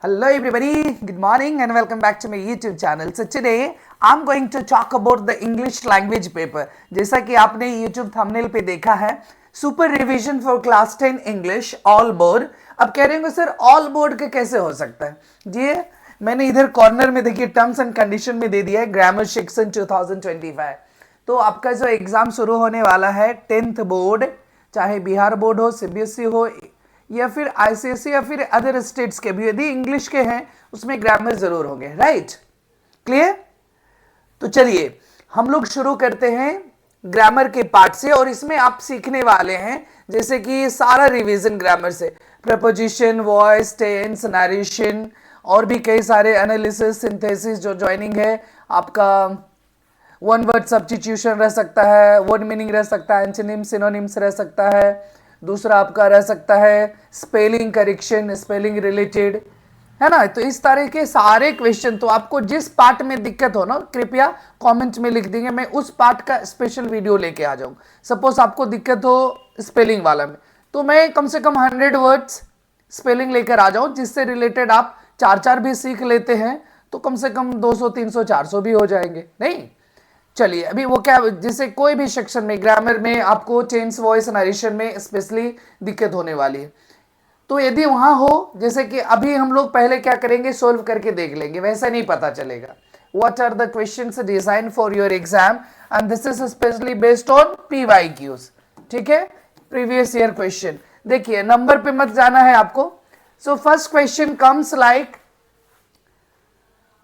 Hello everybody, good morning and welcome back to my YouTube channel. So today I'm going to talk about the English language paper. जैसा कि आपने YouTube thumbnail पे देखा है, super revision for class 10 English all board. अब कह रहे होंगे सर ऑल बोर्ड के कैसे हो सकता है जी. मैंने इधर कॉर्नर में देखिए टर्म्स एंड कंडीशन में दे दिया है ग्रामर सेक्शन 2025. तो आपका जो एग्जाम शुरू होने वाला है 10th बोर्ड, चाहे बिहार बोर्ड हो, सीबीएसई हो या फिर आईसीएसई या फिर अदर स्टेट्स के भी, यदि इंग्लिश के हैं उसमें ग्रामर जरूर होंगे. Right, clear. तो चलिए हम लोग शुरू करते हैं ग्रामर के पार्ट से, और इसमें आप सीखने वाले हैं जैसे कि सारा रिवीजन ग्रामर से, प्रपोजिशन, वॉइस, टेंस, नरेशन और भी कई सारे एनालिसिस, सिंथेसिस जो ज्वाइनिंग है. आपका वन वर्ड सब्स्टिट्यूशन रह सकता है, वर्ड मीनिंग रह सकता है, एंटोनिम्स, सिनोनिम्स रह सकता है. दूसरा आपका रह सकता है स्पेलिंग करेक्शन, स्पेलिंग रिलेटेड, है ना. तो इस तरह के सारे क्वेश्चन, तो आपको जिस पार्ट में दिक्कत हो ना कृपया कमेंट में लिख देंगे, मैं उस पार्ट का स्पेशल वीडियो लेके आ जाऊँ. सपोज आपको दिक्कत हो स्पेलिंग वाला में, तो मैं कम से कम 100 वर्ड्स स्पेलिंग लेकर आ जाऊँ, जिससे रिलेटेड आप चार भी सीख लेते हैं तो कम से कम 200, 300, 400 भी हो जाएंगे. नहीं, चलिए अभी वो क्या, जैसे कोई भी सेक्शन में ग्रामर में आपको टेंस, वॉइस, नरेशन में स्पेशली दिक्कत होने वाली है, तो यदि वहां हो, जैसे कि अभी हम लोग पहले क्या करेंगे, सोल्व करके देख लेंगे, वैसा नहीं पता चलेगा. What are the questions design for your exam and this is specially based on PYQs. ठीक है, प्रीवियस ईयर क्वेश्चन. देखिए नंबर पे मत जाना है आपको. So first question comes like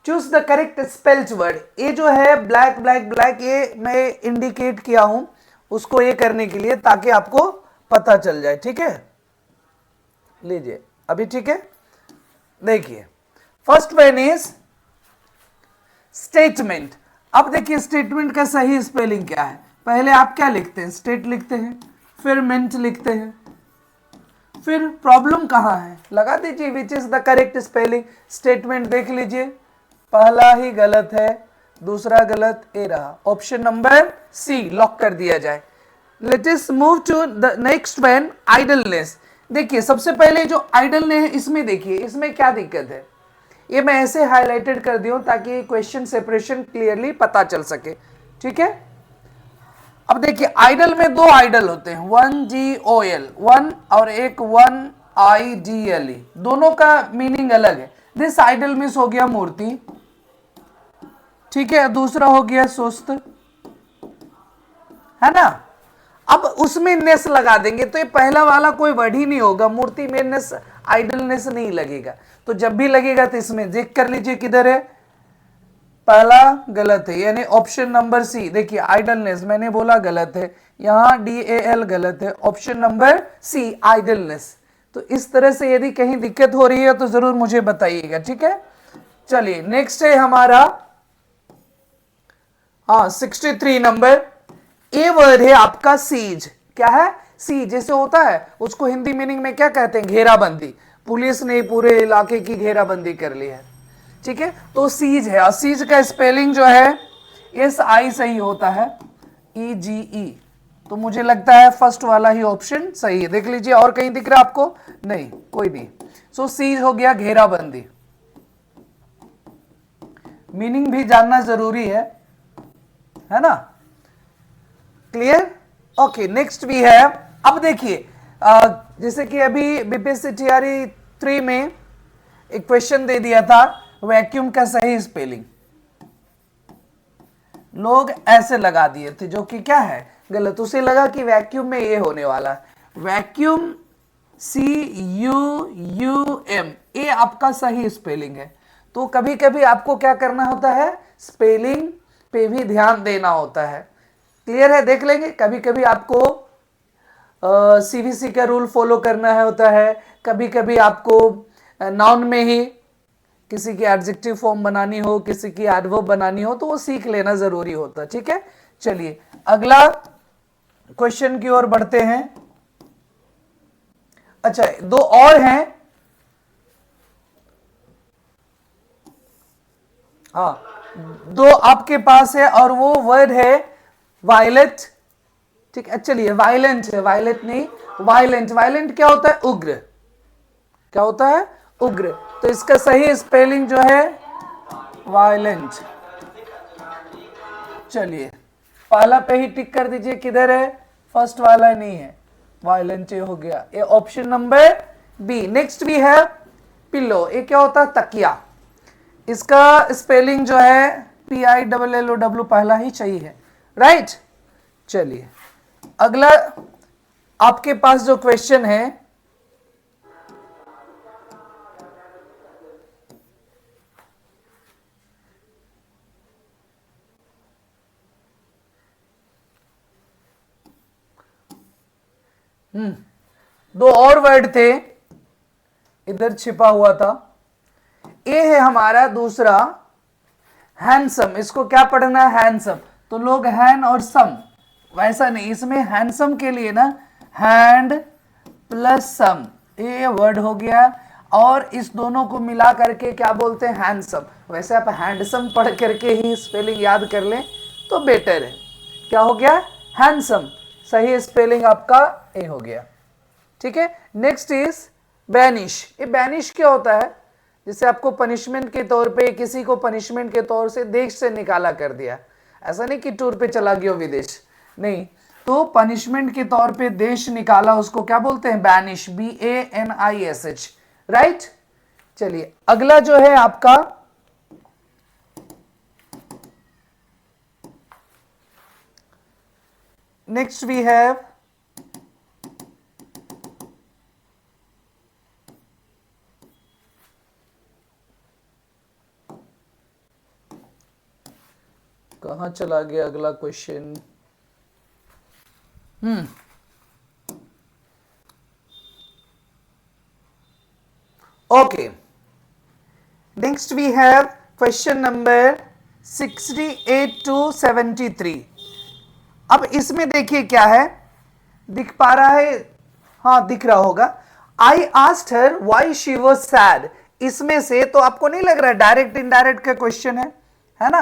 choose the correct spelled word. ये जो है ब्लैक ब्लैक ब्लैक, ये मैं इंडिकेट किया हूं उसको ये करने के लिए ताकि आपको पता चल जाए. ठीक है, लीजिए अभी. ठीक है, देखिए फर्स्ट वन इज स्टेटमेंट. अब देखिए स्टेटमेंट का सही स्पेलिंग क्या है. पहले आप क्या लिखते हैं, स्टेट लिखते हैं, फिर मेंट लिखते हैं, फिर प्रॉब्लम कहां है लगा दीजिए which is the correct spelling. Statement देख लीजिए, पहला ही गलत है, दूसरा गलत, ए रहा. ऑप्शन नंबर सी लॉक कर दिया जाए. Let us move to the next one, idleness. देखिए सबसे पहले जो आइडलनेस है इसमें देखिए इसमें क्या दिक्कत है, ये मैं ऐसे हाईलाइटेड कर दिया ताकि क्वेश्चन सेपरेशन क्लियरली पता चल सके. ठीक है, अब देखिए आइडल में दो आइडल होते हैं, 1GOL, वन, और एक 1IDLE. दोनों का मीनिंग अलग है. दिस आइडल मीन्स हो गया मूर्ति, ठीक है, दूसरा हो गया सुस्त, है ना. अब उसमें नेस लगा देंगे तो ये पहला वाला कोई वर्ड ही नहीं होगा, मूर्ति में नेस, आइडलनेस नहीं लगेगा. तो जब भी लगेगा तो इसमें चेक कर लीजिए किधर है, पहला गलत है, यानी ऑप्शन नंबर सी. देखिए आइडलनेस मैंने बोला गलत है, यहां DAL गलत है, ऑप्शन नंबर सी आइडलनेस. तो इस तरह से यदि कहीं दिक्कत हो रही है तो जरूर मुझे बताइएगा. ठीक है, चलिए नेक्स्ट है हमारा 63 नंबर. ए वर्ड है आपका सीज. क्या है, सीज. जैसे होता है उसको हिंदी मीनिंग में क्या कहते हैं, घेराबंदी. पुलिस ने पूरे इलाके की घेराबंदी कर ली है. ठीक है, तो सीज है, और सीज का स्पेलिंग जो है SI सही होता है, EGE. तो मुझे लगता है फर्स्ट वाला ही ऑप्शन सही है. देख लीजिए और कहीं दिख रहा है आपको, नहीं कोई नहीं. सो सीज हो गया घेराबंदी. मीनिंग भी जानना जरूरी है ना. Clear, okay. नेक्स्ट भी है. अब देखिए जैसे कि अभी BPSC TRE 3 में एक क्वेश्चन दे दिया था, वैक्यूम का सही स्पेलिंग लोग ऐसे लगा दिए थे, जो कि क्या है गलत. उसे लगा कि वैक्यूम में ये होने वाला है, वैक्यूम CUUM, ये आपका सही स्पेलिंग है. तो कभी कभी आपको क्या करना होता है, स्पेलिंग पे भी ध्यान देना होता है. क्लियर है, देख लेंगे. कभी कभी आपको CVC का रूल फॉलो करना है होता है, कभी कभी आपको नाउन में ही किसी की एडजेक्टिव फॉर्म बनानी हो, किसी की एडवर्ब बनानी हो, तो वो सीख लेना जरूरी होता है. ठीक है, चलिए अगला क्वेश्चन की ओर बढ़ते हैं. अच्छा, दो और हैं. दो आपके पास है, और वो वर्ड है वायलेट. ठीक है, चलिए वायलेंट है, वायलेट नहीं, वायलेंट. वायलेंट क्या होता है, उग्र. क्या होता है, उग्र। तो इसका सही स्पेलिंग जो है वायलेंट। चलिए पहला पे ही टिक कर दीजिए, किधर है, फर्स्ट वाला नहीं है, वायलेंट हो गया, ये ऑप्शन नंबर बी। नेक्स्ट भी है पिलो, ये क्या होता है, तकिया। इसका स्पेलिंग जो है PILLOW पहला ही सही है, राइट। चलिए अगला आपके पास जो क्वेश्चन है, दो और वर्ड थे इधर छिपा हुआ था। ये है हमारा दूसरा हैंडसम। इसको क्या पढ़ना है, हैंडसम। तो लोग हैंड और सम, वैसा नहीं, इसमें हैंडसम के लिए ना हैंड प्लस सम, ये वर्ड हो गया। और इस दोनों को मिला करके क्या बोलते हैं, हैंडसम। वैसे आप हैंडसम पढ़ करके ही स्पेलिंग याद कर लें तो बेटर है। क्या हो गया, हैंडसम, सही स्पेलिंग आपका ए हो गया, ठीक है। Next is banish. ये बैनिश क्या होता है, जिसे आपको पनिशमेंट के तौर पे, किसी को पनिशमेंट के तौर से देश से निकाला कर दिया। ऐसा नहीं कि टूर पे चला गया विदेश, नहीं, तो पनिशमेंट के तौर पे देश निकाला, उसको क्या बोलते हैं, बैनिश, BANISH, राइट। चलिए अगला जो है आपका नेक्स्ट वी हैव कहां चला गया अगला question, okay. Next we have question number 68 to 73। अब इसमें देखिए क्या है, दिख पा रहा है, हाँ दिख रहा होगा। आई asked her why she was sad. इसमें से तो आपको नहीं लग रहा डायरेक्ट इनडायरेक्ट का क्वेश्चन है ना।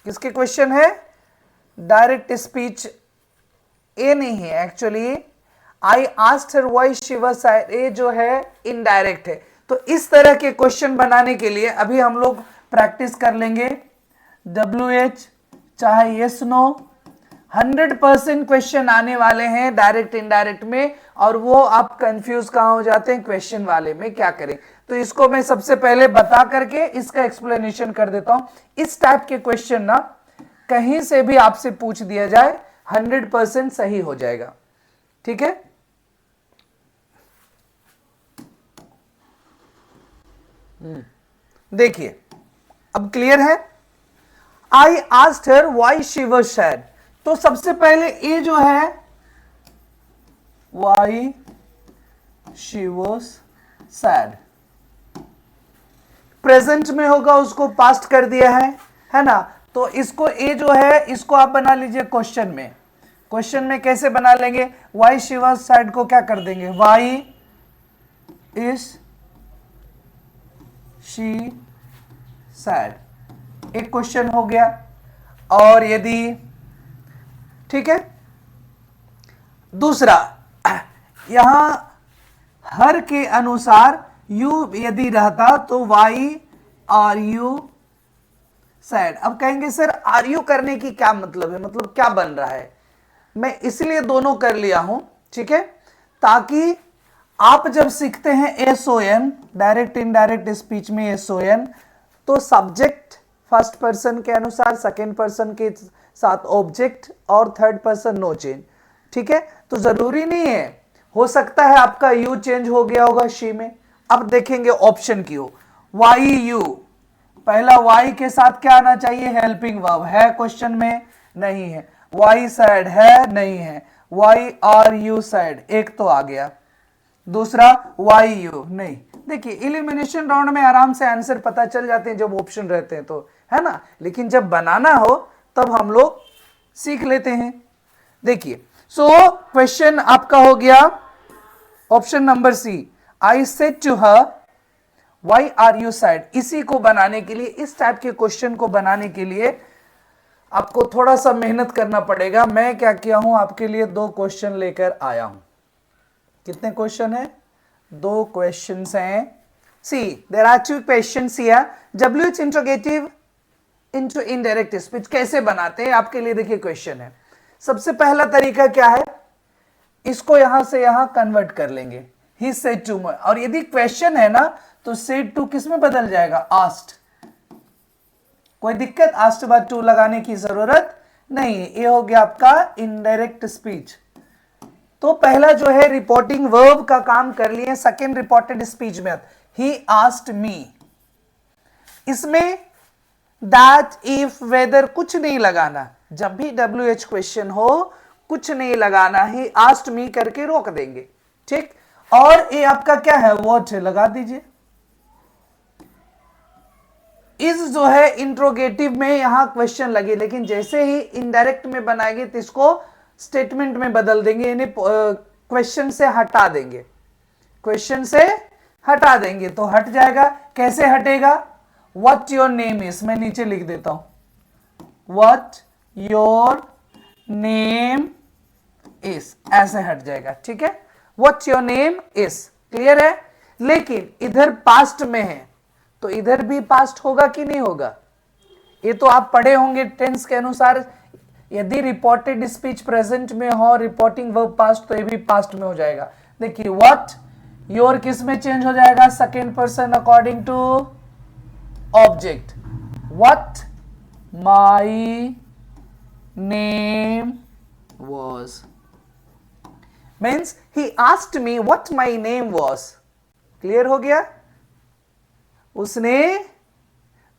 किसके क्वेश्चन है, डायरेक्ट स्पीच ए नहीं है actually. I asked her why she was sad, ए जो है इनडायरेक्ट है। तो इस तरह के क्वेश्चन बनाने के लिए अभी हम लोग प्रैक्टिस कर लेंगे। WH चाहे यस नो, 100% क्वेश्चन आने वाले हैं डायरेक्ट इनडायरेक्ट में, और वो आप कंफ्यूज कहां हो जाते हैं, क्वेश्चन वाले में क्या करें। तो इसको मैं सबसे पहले बता करके इसका एक्सप्लेनेशन कर देता हूं। इस टाइप के क्वेश्चन ना कहीं से भी आपसे पूछ दिया जाए 100% सही हो जाएगा, ठीक है। देखिए अब क्लियर है। आई asked her why she was sad. तो सबसे पहले ए जो है why she was sad, present में होगा, उसको पास्ट कर दिया है ना। तो इसको ए जो है इसको आप बना लीजिए क्वेश्चन में। क्वेश्चन में कैसे बना लेंगे, व्हाई शी वाज सैड को क्या कर देंगे, व्हाई इज शी सैड, एक क्वेश्चन हो गया। और यदि ठीक है, दूसरा यहां हर के अनुसार यू यदि रहता तो वाई आर यू सैड। अब कहेंगे सर आर यू करने की क्या मतलब है, मतलब क्या बन रहा है। मैं इसलिए दोनों कर लिया हूं, ठीक है, ताकि आप जब सीखते हैं SON, डायरेक्ट इनडायरेक्ट स्पीच में SON, तो सब्जेक्ट फर्स्ट पर्सन के अनुसार, सेकेंड पर्सन के साथ ऑब्जेक्ट, और थर्ड पर्सन नो चेंज, ठीक है। तो जरूरी नहीं है, हो सकता है आपका यू चेंज हो गया होगा शी में। अब देखेंगे ऑप्शन की हो, वाई यू, पहला वाई के साथ क्या आना चाहिए, हेल्पिंग वर्ब, है क्वेश्चन में, नहीं है। वाई सैड है, नहीं है। वाई आर यू सैड, एक तो आ गया। दूसरा वाई यू नहीं। देखिए इलिमिनेशन राउंड में आराम से आंसर पता चल जाते हैं जब ऑप्शन रहते हैं तो, है ना, लेकिन जब बनाना हो तब हम लोग सीख लेते हैं। देखिए सो क्वेश्चन आपका हो गया option number C, I said to her why are you sad. इसी को बनाने के लिए, इस टाइप के क्वेश्चन को बनाने के लिए आपको थोड़ा सा मेहनत करना पड़ेगा। मैं क्या किया हूं, आपके लिए 2 क्वेश्चन लेकर आया हूं। कितने क्वेश्चन है, दो क्वेश्चंस हैं। See there are two questions here. WH interrogative into indirect speech कैसे बनाते हैं आपके लिए देखिए क्वेश्चन है। सबसे पहला तरीका क्या है, इसको यहां से यहां कन्वर्ट कर लेंगे, ही सेड टू मी, और यदि क्वेश्चन है ना तो सेड टू किस में बदल जाएगा, आस्क्ड। कोई दिक्कत, आस्क्ड बाद टू लगाने की जरूरत नहीं। ये हो गया आपका इनडायरेक्ट स्पीच। तो पहला जो है रिपोर्टिंग वर्ब का काम कर लिए। सेकेंड रिपोर्टेड स्पीच में ही आस्क्ड मी, इसमें दैट इफ वेदर कुछ नहीं लगाना। जब भी WH क्वेश्चन हो कुछ नहीं लगाना, ही आस्क्ड मी करके रोक देंगे, ठीक। और ये आपका क्या है, व्हाट है, लगा दीजिए। इस जो है इंट्रोगेटिव में यहां क्वेश्चन लगे, लेकिन जैसे ही इनडायरेक्ट में बनाएंगे तो इसको स्टेटमेंट में बदल देंगे, यानी क्वेश्चन से हटा देंगे, क्वेश्चन से हटा देंगे तो हट जाएगा। कैसे हटेगा, व्हाट योर नेम इज, मैं नीचे लिख देता हूं, व्हाट योर नेम इज, ऐसे हट जाएगा, ठीक है। What your name is, clear है। लेकिन इधर पास्ट में है तो इधर भी पास्ट होगा कि नहीं होगा, ये तो आप पढ़े होंगे टेंस के अनुसार। यदि रिपोर्टेड स्पीच प्रेजेंट में हो, रिपोर्टिंग वर्ब पास्ट, तो ये भी पास्ट में हो जाएगा। देखिए व्हाट योर किस में चेंज हो जाएगा, second person according to object. What my name was, means he asked me what my name was। Clear हो गया, उसने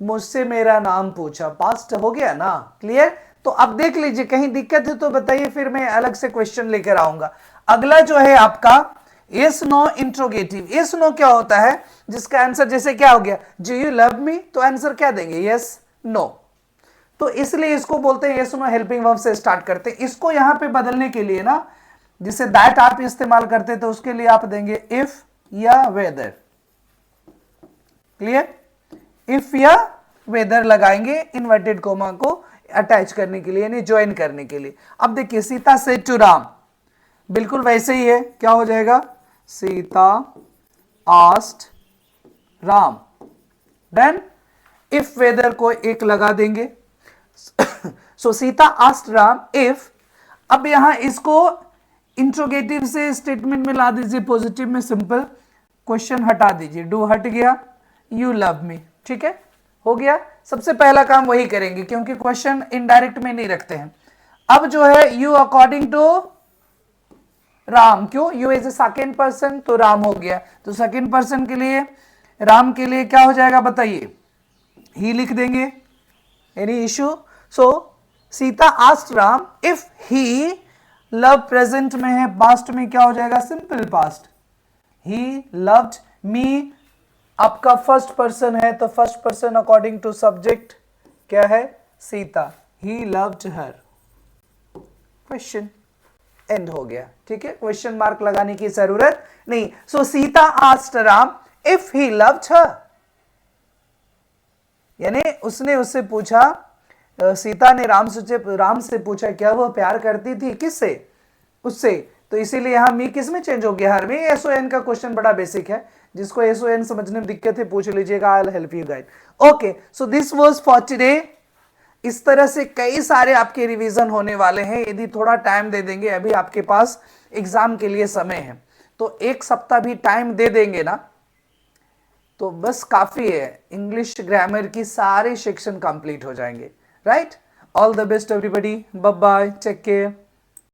मुझसे मेरा नाम पूछा, पास्ट हो गया ना, क्लियर। तो अब देख लीजिए, कहीं दिक्कत है तो बताइए, फिर मैं अलग से क्वेश्चन लेकर आऊंगा। अगला जो है आपका yes no interrogative. Yes no क्या होता है, जिसका आंसर जैसे क्या हो गया, डू यू लव मी, तो आंसर क्या देंगे, यस नो। तो इसलिए इसको बोलते हैं यस नो, हेल्पिंग वर्ब से स्टार्ट करते हैं। इसको यहां पे बदलने के लिए ना, जिसे दैट आप इस्तेमाल करते तो उसके लिए आप देंगे इफ या वेदर, क्लियर। इफ या वेदर लगाएंगे इन्वर्टेड कोमा को अटैच करने के लिए, यानी ज्वाइन करने के लिए। अब देखिए सीता सेड टू राम, बिल्कुल वैसे ही है, क्या हो जाएगा, Sita asked Ram, then if whether को एक लगा देंगे। सो सीता आस्क्ड राम इफ, अब यहां इसको इंट्रोगेटिव से स्टेटमेंट में ला दीजिए, पॉजिटिव में, सिंपल। क्वेश्चन हटा दीजिए, डू हट गया, यू लव मी, ठीक है, हो गया। सबसे पहला काम वही करेंगे क्योंकि क्वेश्चन इनडायरेक्ट में नहीं रखते हैं। अब जो है यू अकॉर्डिंग टू राम, क्यों, you is a second person तो राम हो गया, तो सेकेंड पर्सन के लिए, राम के लिए क्या हो जाएगा बताइए, ही लिख देंगे, any issue. So Sita asked Ram if he, love present में है, पास्ट में क्या हो जाएगा, simple past, he loved me. आपका फर्स्ट पर्सन है तो first person according to subject क्या है, Sita, he loved her. Question end हो गया, ठीक है, क्वेश्चन मार्क लगाने की जरूरत नहीं। So Sita asked Ram if he loved her, यानी उसने उससे पूछा, सीता ने राम से पूछा क्या वह प्यार करती थी, किससे, उससे। तो इसीलिए यहां मी किस में चेंज हो गया, हर में। SON का क्वेश्चन बड़ा बेसिक है, जिसको SON समझने में दिक्कत है पूछ लीजिएगा, I will help you guide. Okay, so this was for today. इस तरह से कई सारे आपके रिवीजन होने वाले हैं, यदि थोड़ा टाइम दे देंगे, अभी आपके पास एग्जाम के लिए समय है, तो एक सप्ताह भी टाइम दे देंगे ना तो बस काफी है, इंग्लिश ग्रामर की सारे सेक्शन कंप्लीट हो जाएंगे, right. All the best everybody, bye bye, take care.